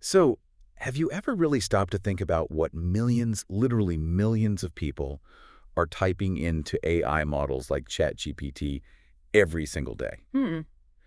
So, have you ever really stopped to think about what millions, literally millions of people are typing into AI models like ChatGPT every single day? Hmm.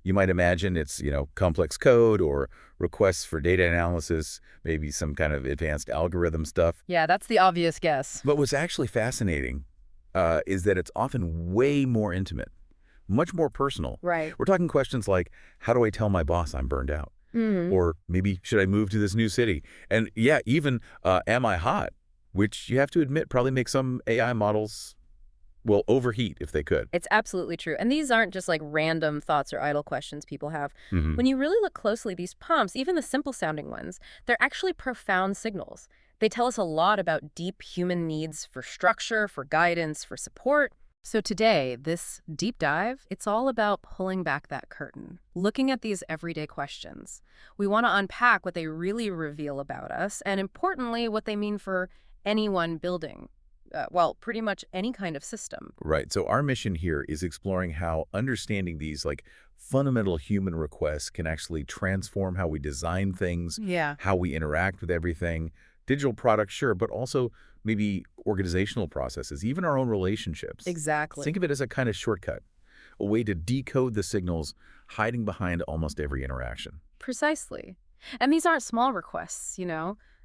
You might imagine it's, complex code or requests for data analysis, maybe some kind of advanced algorithm stuff. Yeah, that's the obvious guess. But what's actually fascinating is that it's often way more intimate, much more personal. Right. We're talking questions like, how do I tell my boss I'm burned out? Hmm. Or maybe, should I move to this new city? And yeah, even, am I hot? Which you have to admit probably makes some AI models, well, overheat if they could. It's absolutely true. And these aren't just like random thoughts or idle questions people have. Hmm. When you really look closely, these prompts, even the simple sounding ones, they're actually profound signals. They tell us a lot about deep human needs for structure, for guidance, for support. So today, this deep dive, it's all about pulling back that curtain, looking at these everyday questions. We want to unpack what they really reveal about us, and importantly, what they mean for anyone building, well, pretty much any kind of system. Right. So our mission here is exploring how understanding these like fundamental human requests can actually transform how we design things, Yeah. how we interact with everything, digital products, sure, but also maybe organizational processes, even our own relationships. Think Exactly. of it as a kind of shortcut, a way to decode the signals hiding behind almost every interaction. Precisely. And these aren't small requests.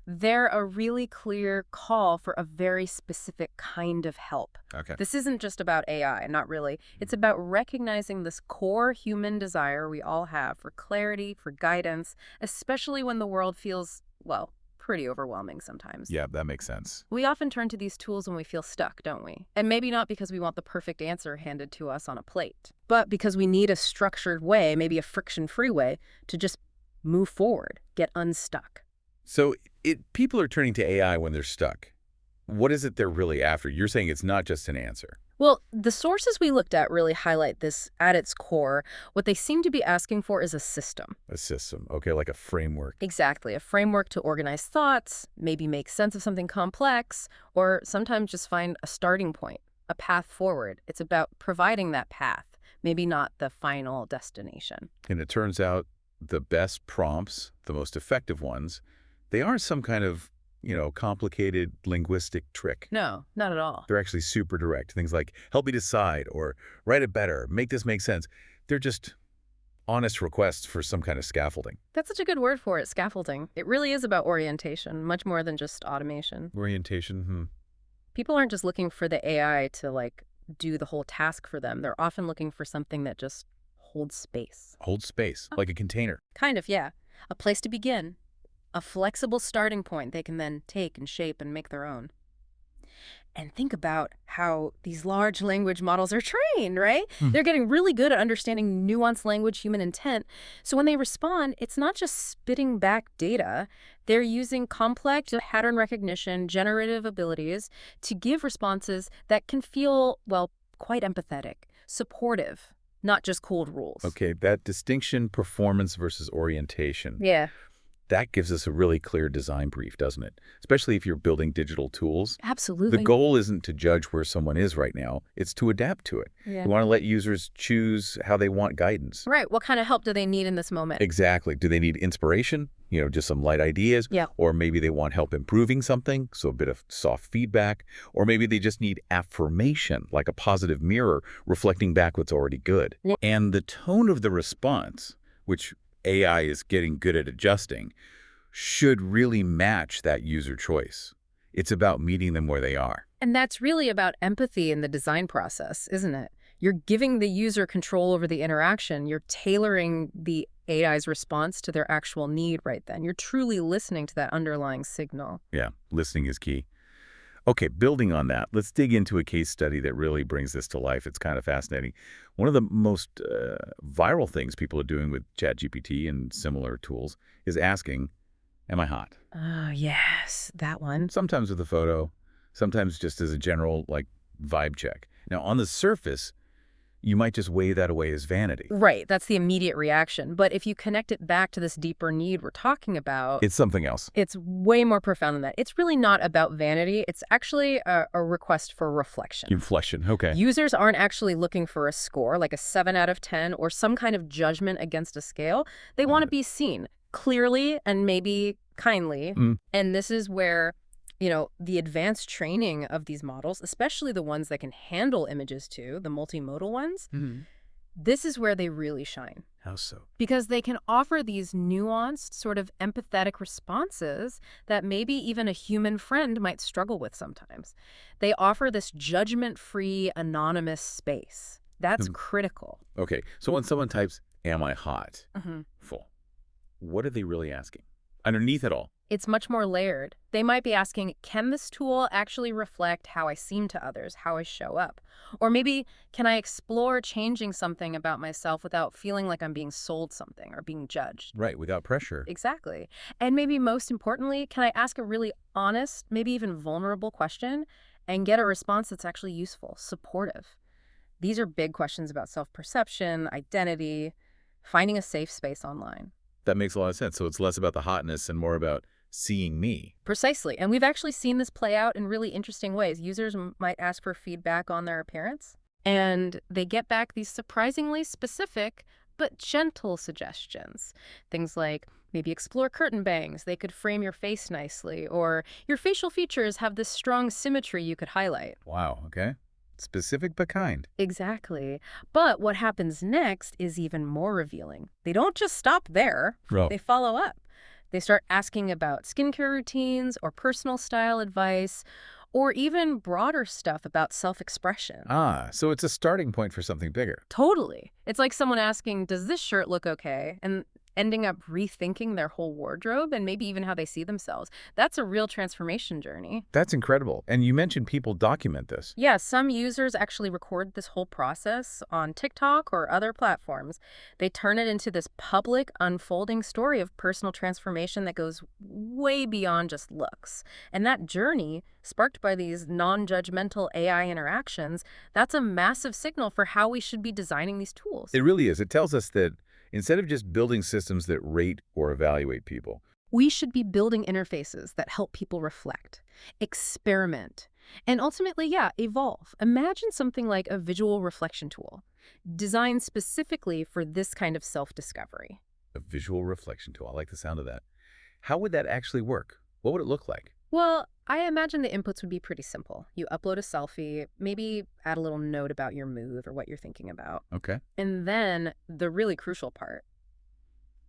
They're a really clear call for a very specific kind of help. Okay. This isn't just about AI, not really. It's about recognizing this core human desire we all have for clarity, for guidance, especially when the world feels, well, pretty overwhelming sometimes. Yeah, that makes sense. We often turn to these tools when we feel stuck, don't we? And maybe not because we want the perfect answer handed to us on a plate, but because we need a structured way, maybe a friction-free way, to just move forward, get unstuck. So people are turning to AI when they're stuck. What is it they're really after? You're saying it's not just an answer. Well, the sources we looked at really highlight this at its core. What they seem to be asking for is a system. A system, okay, like a framework. Exactly, a framework to organize thoughts, maybe make sense of something complex, or sometimes just find a starting point, a path forward. It's about providing that path, maybe not the final destination. And it turns out the best prompts, the most effective ones, they aren't some kind of, complicated linguistic trick. No, not at all. They're actually super direct. Things like, help me decide, or write it better, make this make sense. They're just honest requests for some kind of scaffolding. That's such a good word for it, scaffolding. It really is about orientation, much more than just automation. Orientation, People aren't just looking for the AI to, like, do the whole task for them. They're often looking for something that just holds space. hold space, like a container. Kind of, yeah. A place to begin. A flexible starting point they can then take and shape and make their own. And think about how these large language models are trained, right? Hmm. They're getting really good at understanding nuanced language, human intent. So when they respond, it's not just spitting back data. They're using complex pattern recognition, generative abilities to give responses that can feel, well, quite empathetic, supportive, not just cold rules. Okay, that distinction, performance versus orientation. Yeah, That gives us a really clear design brief, doesn't it? Especially if you're building digital tools. The absolutely. goal isn't to judge where someone is right now. It's to adapt to it. Yeah. You want to let users choose how they want guidance. Right. What kind of help do they need in this moment? Exactly. Do they need inspiration? Just some light ideas? Yeah. Or maybe they want help improving something, so a bit of soft feedback. Or maybe they just need affirmation, like a positive mirror reflecting back what's already good. Yeah. And the tone of the response, which AI is getting good at adjusting, should really match that user choice. It's about meeting them where they are. And that's really about empathy in the design process, isn't it? You're giving the user control over the interaction. You're tailoring the AI's response to their actual need right then. You're truly listening to that underlying signal. Yeah, listening is key. Okay, building on that, let's dig into a case study that really brings this to life. It's kind of fascinating. One of the most viral things people are doing with ChatGPT and similar tools is asking, am I hot? Oh, yes, that one. Sometimes with a photo, sometimes just as a general, vibe check. Now, on the surface, you might just wave that away as vanity. Right, that's the immediate reaction. But if you connect it back to this deeper need we're talking about, It's something else. it's way more profound than that. It's really not about vanity. It's actually a request for reflection. Inflection, okay. Users aren't actually looking for a score, like a 7 out of 10, or some kind of judgment against a scale. They want to be seen, clearly and maybe kindly. Mm. And this is where, the advanced training of these models, especially the ones that can handle images too, the multimodal ones, Mhm. this is where they really shine. How so? Because they can offer these nuanced, sort of empathetic responses that maybe even a human friend might struggle with sometimes. They offer this judgment-free, anonymous space. That's Mm. critical. Okay, so when someone types, "Am I hot?" hmm Full. What are they really asking? Underneath it all. It's much more layered. They might be asking, can this tool actually reflect how I seem to others, how I show up? Or maybe, can I explore changing something about myself without feeling like I'm being sold something or being judged? Right, without pressure. Exactly. And maybe most importantly, can I ask a really honest, maybe even vulnerable question and get a response that's actually useful, supportive? These are big questions about self-perception, identity, finding a safe space online. That makes a lot of sense. So it's less about the hotness and more about seeing me. Precisely. And we've actually seen this play out in really interesting ways. Users might ask for feedback on their appearance, and they get back these surprisingly specific but gentle suggestions. Things like maybe explore curtain bangs, they could frame your face nicely, or your facial features have this strong symmetry you could highlight. Wow, okay. Specific but kind. Exactly. But what happens next is even more revealing. They don't just stop there, Bro. they follow up. They start asking about skincare routines or personal style advice, or even broader stuff about self-expression. Ah, so it's a starting point for something bigger. Totally. It's like someone asking, does this shirt look okay? And ending up rethinking their whole wardrobe and maybe even how they see themselves. That's a real transformation journey. That's incredible. And you mentioned people document this. Yeah, some users actually record this whole process on TikTok or other platforms. They turn it into this public, unfolding story of personal transformation that goes way beyond just looks. And that journey, sparked by these non-judgmental AI interactions, that's a massive signal for how we should be designing these tools. It really is. It tells us that instead of just building systems that rate or evaluate people, We should be building interfaces that help people reflect, experiment, and ultimately, yeah, evolve. Imagine something like a visual reflection tool designed specifically for this kind of self-discovery. a visual reflection tool. I like the sound of that. How would that actually work? What would it look like? Well, I imagine the inputs would be pretty simple. You upload a selfie, maybe add a little note about your mood or what you're thinking about. Okay. And then the really crucial part,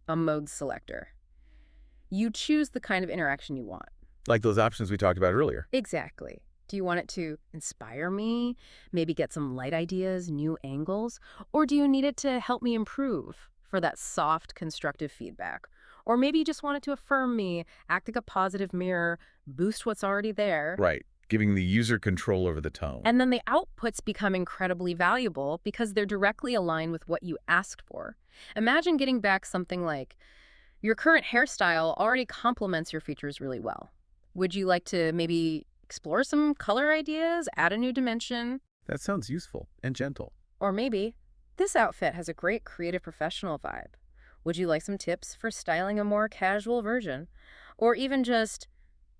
a mode selector. You choose the kind of interaction you want. Like those options we talked about earlier. Exactly. Do you want it to inspire me, maybe get some light ideas, new angles? Or do you need it to help me improve for that soft, constructive feedback? Or maybe you just want it to affirm me, act like a positive mirror, boost what's already there. Right. Giving the user control over the tone. And then the outputs become incredibly valuable because they're directly aligned with what you asked for. Imagine getting back something like, your current hairstyle already complements your features really well. Would you like to maybe explore some color ideas, add a new dimension? That sounds useful and gentle. Or maybe, this outfit has a great creative professional vibe. Would you like some tips for styling a more casual version? Or even just,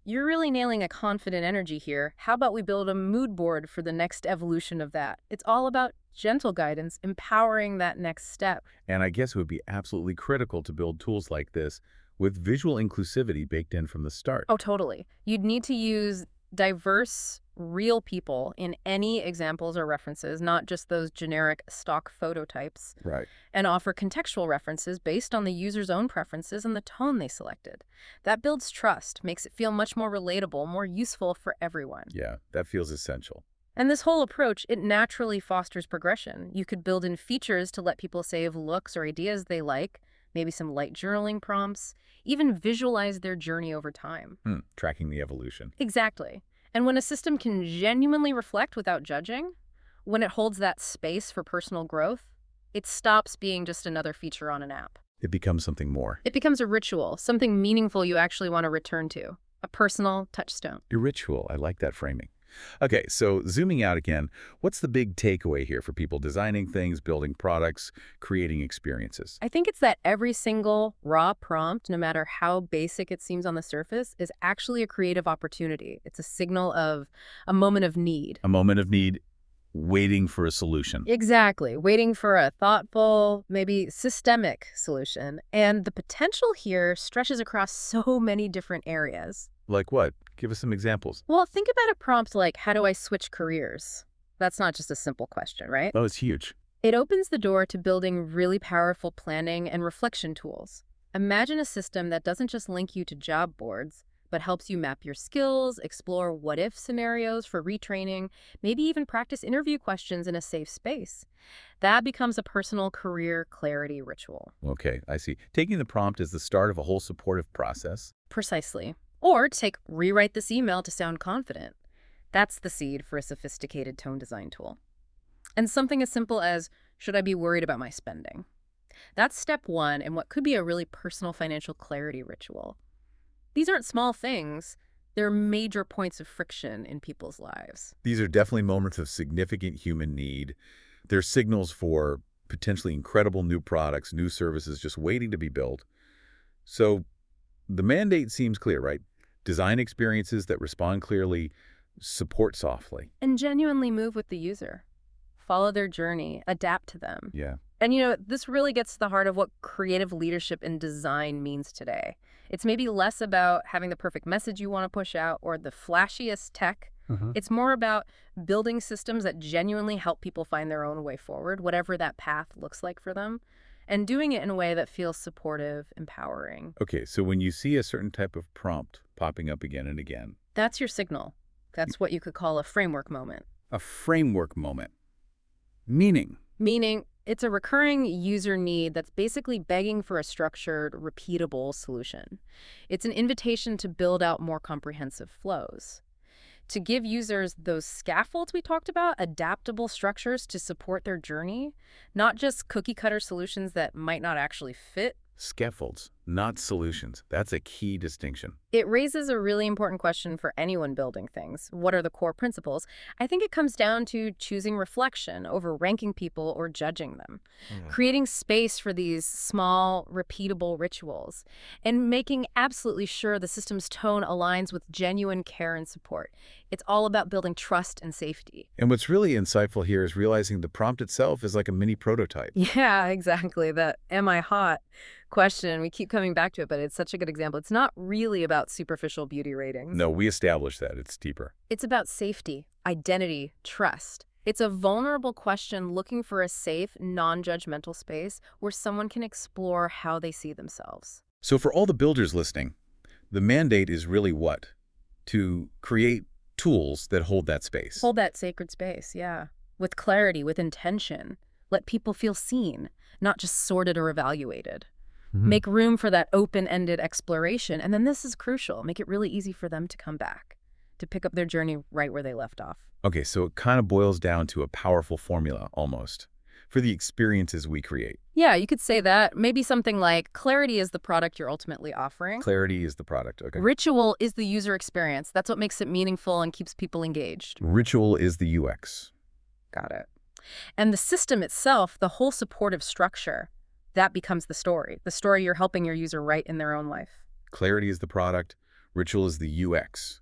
you're really nailing a confident energy here. How about we build a mood board for the next evolution of that? It's all about gentle guidance, empowering that next step. And I guess it would be absolutely critical to build tools like this with visual inclusivity baked in from the start. Oh, totally. You'd need to use diverse, real people in any examples or references, not just those generic stock photo types, Right. and offer contextual references based on the user's own preferences and the tone they selected. That builds trust, makes it feel much more relatable, more useful for everyone. Yeah, that feels essential. And this whole approach, it naturally fosters progression. You could build in features to let people save looks or ideas they like, maybe some light journaling prompts, even visualize their journey over time. Tracking the evolution. Exactly. And when a system can genuinely reflect without judging, when it holds that space for personal growth, it stops being just another feature on an app. It becomes something more. It becomes a ritual, something meaningful you actually want to return to, a personal touchstone. A ritual. I like that framing. Okay, so zooming out again, what's the big takeaway here for people designing things, building products, creating experiences? I think it's that every single raw prompt, no matter how basic it seems on the surface, is actually a creative opportunity. It's a signal of a moment of need. A moment of need waiting for a solution. Exactly. Waiting for a thoughtful, maybe systemic solution. And the potential here stretches across so many different areas. Like what? Give us some examples. Well, think about a prompt like, how do I switch careers? That's not just a simple question, right? Oh, it's huge. It opens the door to building really powerful planning and reflection tools. Imagine a system that doesn't just link you to job boards, but helps you map your skills, explore what-if scenarios for retraining, maybe even practice interview questions in a safe space. That becomes a personal career clarity ritual. Okay, I see. Taking the prompt is the start of a whole supportive process. Precisely. Or take rewrite this email to sound confident. That's the seed for a sophisticated tone design tool. And something as simple as, should I be worried about my spending? That's step one in what could be a really personal financial clarity ritual. These aren't small things. They're major points of friction in people's lives. These are definitely moments of significant human need. They're signals for potentially incredible new products, new services just waiting to be built. So the mandate seems clear, right? Design experiences that respond clearly, support softly. And genuinely move with the user. Follow their journey, adapt to them. Yeah. And this really gets to the heart of what creative leadership in design means today. It's maybe less about having the perfect message you want to push out or the flashiest tech. It's more about building systems that genuinely help people find their own way forward, whatever that path looks like for them, and doing it in a way that feels supportive, empowering. Okay, so when you see a certain type of prompt popping up again and again, That's your signal. That's what you could call a framework moment. a framework moment, meaning, It's a recurring user need that's basically begging for a structured, repeatable solution. It's an invitation to build out more comprehensive flows, to give users those scaffolds we talked about, adaptable structures to support their journey, not just cookie-cutter solutions that might not actually fit. scaffolds, not solutions. That's a key distinction. It raises a really important question for anyone building things. What are the core principles? I think it comes down to choosing reflection over ranking people or judging them, creating space for these small, repeatable rituals, and making absolutely sure the system's tone aligns with genuine care and support. It's all about building trust and safety. And what's really insightful here is realizing the prompt itself is like a mini prototype. Yeah, exactly. That am I hot question. We keep coming back to it, but it's such a good example. It's not really about superficial beauty ratings. No, we established that. It's deeper. It's about safety, identity, trust. It's a vulnerable question looking for a safe, non-judgmental space where someone can explore how they see themselves. So for all the builders listening, the mandate is really what? To create tools that hold that space. Hold that sacred space, yeah. With clarity, with intention. Let people feel seen, not just sorted or evaluated. Make room for that open-ended exploration. And then this is crucial. Make it really easy for them to come back, to pick up their journey right where they left off. Okay, so it kind of boils down to a powerful formula, almost, for the experiences we create. Yeah, you could say that. Maybe something like clarity is the product you're ultimately offering. Clarity is the product, okay. Ritual is the user experience. That's what makes it meaningful and keeps people engaged. Ritual is the UX. Got it. And the system itself, the whole supportive structure, that becomes the story you're helping your user write in their own life. Clarity is the product. Ritual is the UX.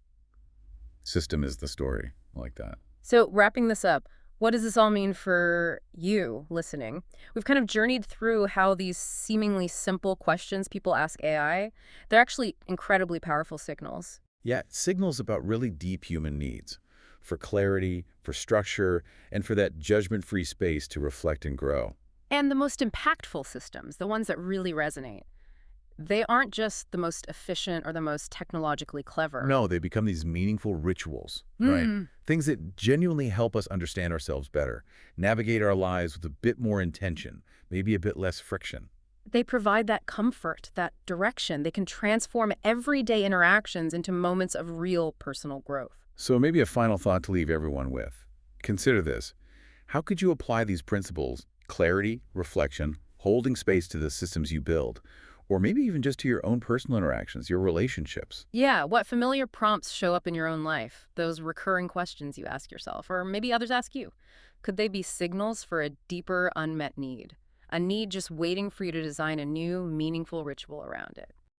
System is the story. I like that. So wrapping this up, what does this all mean for you listening? We've kind of journeyed through how these seemingly simple questions people ask AI, they're actually incredibly powerful signals. Yeah, signals about really deep human needs. For clarity, for structure, and for that judgment-free space to reflect and grow. And the most impactful systems, the ones that really resonate, they aren't just the most efficient or the most technologically clever. No, they become these meaningful rituals, right? Things that genuinely help us understand ourselves better, navigate our lives with a bit more intention, maybe a bit less friction. They provide that comfort, that direction. They can transform everyday interactions into moments of real personal growth. So maybe a final thought to leave everyone with. Consider this. How could you apply these principles, clarity, reflection, holding space to the systems you build, or maybe even just to your own personal interactions, your relationships? Yeah, what familiar prompts show up in your own life? Those recurring questions you ask yourself, or maybe others ask you. Could they be signals for a deeper unmet need? A need just waiting for you to design a new, meaningful ritual around it?